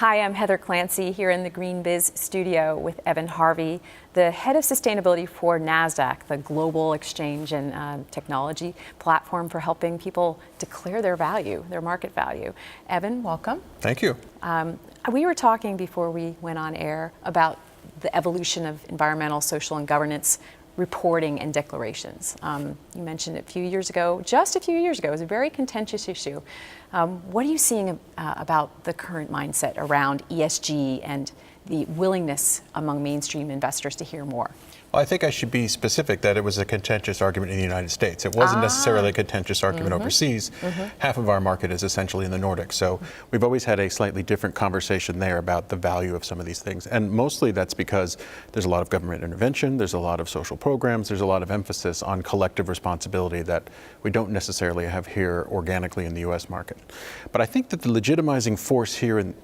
Hi, I'm Heather Clancy here in the GreenBiz studio with Evan Harvey, the head of sustainability for Nasdaq, the global exchange and technology platform for helping people declare their value, their market value. Evan, welcome. Thank you. We were talking before we went on air about the evolution of environmental, social, and governance reporting and declarations. You mentioned it a few years ago, just a few years ago. It was a very contentious issue. What are you seeing about the current mindset around ESG and the willingness among mainstream investors to hear more? Well, I think I should be specific that it was a contentious argument in the United States. It wasn't necessarily a contentious argument overseas. Half of our market is essentially in the Nordics. So we've always had a slightly different conversation there about the value of some of these things. And mostly that's because there's a lot of government intervention, there's a lot of social programs, there's a lot of emphasis on collective responsibility that we don't necessarily have here organically in the US market. But I think that the legitimizing force here in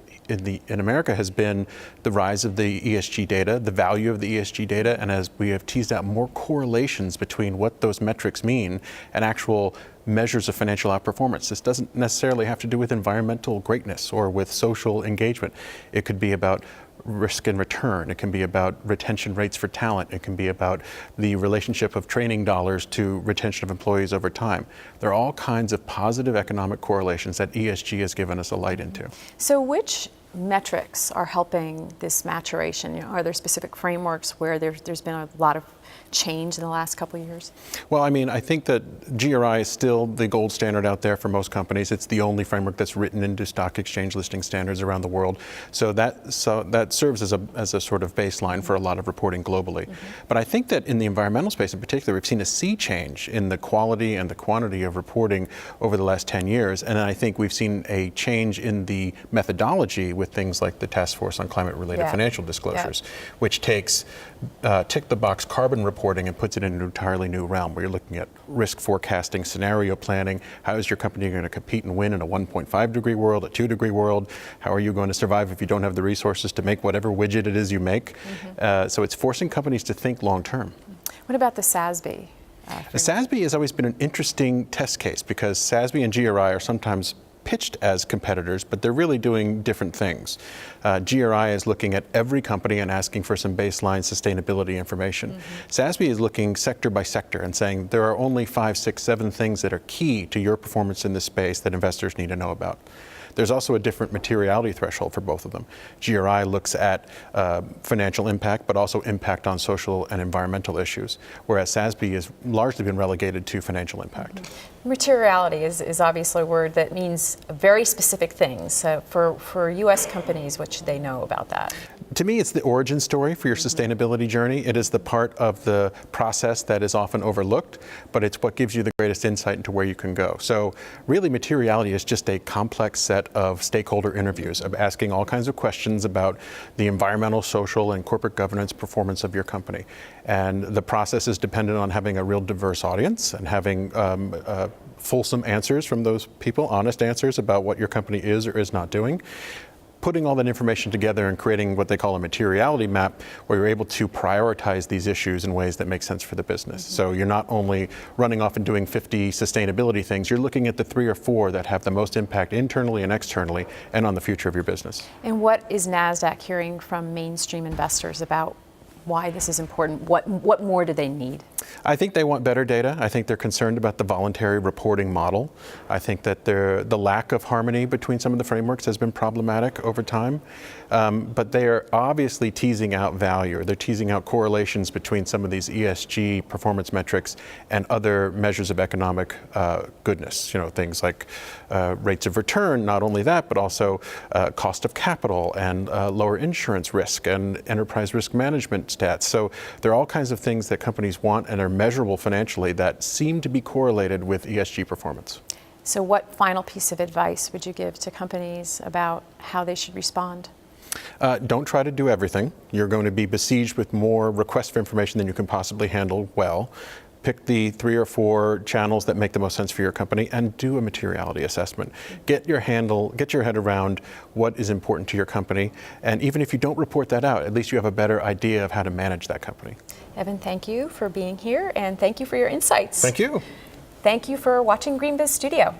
America has been the rise of the ESG data, the value of the ESG data, and as we have teased out more correlations between what those metrics mean and actual measures of financial outperformance. This doesn't necessarily have to do with environmental greatness or with social engagement. It could be about risk and return. It can be about retention rates for talent. It can be about the relationship of training dollars to retention of employees over time. There are all kinds of positive economic correlations that ESG has given us a light into. So which metrics are helping this maturation? You know, are there specific frameworks where there's been a lot of change in the last couple of years? Well, I mean, I think that GRI is still the gold standard out there for most companies. It's the only framework that's written into stock exchange listing standards around the world. So that serves as a sort of baseline for a lot of reporting globally. But I think that in the environmental space in particular, we've seen a sea change in the quality and the quantity of reporting over the last 10 years. And I think we've seen a change in the methodology with things like the Task Force on Climate-Related Financial Disclosures, which takes tick-the-box carbon reporting and puts it in an entirely new realm where you're looking at risk forecasting, scenario planning. How is your company going to compete and win in a 1.5 degree world, a 2 degree world? How are you going to survive if you don't have the resources to make whatever widget it is you make? So it's forcing companies to think long term. What about the SASB? The SASB has always been an interesting test case because SASB and GRI are sometimes pitched as competitors, but they're really doing different things. GRI is looking at every company and asking for some baseline sustainability information. SASB is looking sector by sector and saying there are only 5, 6, 7 things that are key to your performance in this space that investors need to know about. There's also a different materiality threshold for both of them. GRI looks at financial impact, but also impact on social and environmental issues, whereas SASB has largely been relegated to financial impact. Materiality is obviously a word that means very specific things. For U.S. companies, what should they know about that? To me, it's the origin story for your sustainability journey. It is the part of the process that is often overlooked, but it's what gives you the greatest insight into where you can go. So really, materiality is just a complex set of stakeholder interviews, of asking all kinds of questions about the environmental, social, and corporate governance performance of your company. And the process is dependent on having a real diverse audience and having fulsome answers from those people, honest answers about what your company is or is not doing. Putting all that information together and creating what they call a materiality map where you're able to prioritize these issues in ways that make sense for the business. So you're not only running off and doing 50 sustainability things, you're looking at the 3 or 4 that have the most impact internally and externally and on the future of your business. And what is Nasdaq hearing from mainstream investors about why this is important? What more do they need? I think they want better data. I think they're concerned about the voluntary reporting model. I think that the lack of harmony between some of the frameworks has been problematic over time. But they are obviously teasing out value. They're teasing out correlations between some of these ESG performance metrics and other measures of economic goodness. You know, things like rates of return, not only that, but also cost of capital and lower insurance risk and enterprise risk management stats. So there are all kinds of things that companies want and are measurable financially that seem to be correlated with ESG performance. So what final piece of advice would you give to companies about how they should respond? Don't try to do everything. You're going to be besieged with more requests for information than you can possibly handle well. Pick the 3 or 4 channels that make the most sense for your company and do a materiality assessment. Get your head around what is important to your company. And even if you don't report that out, at least you have a better idea of how to manage that company. Evan, thank you for being here and thank you for your insights. Thank you. Thank you for watching GreenBiz Studio.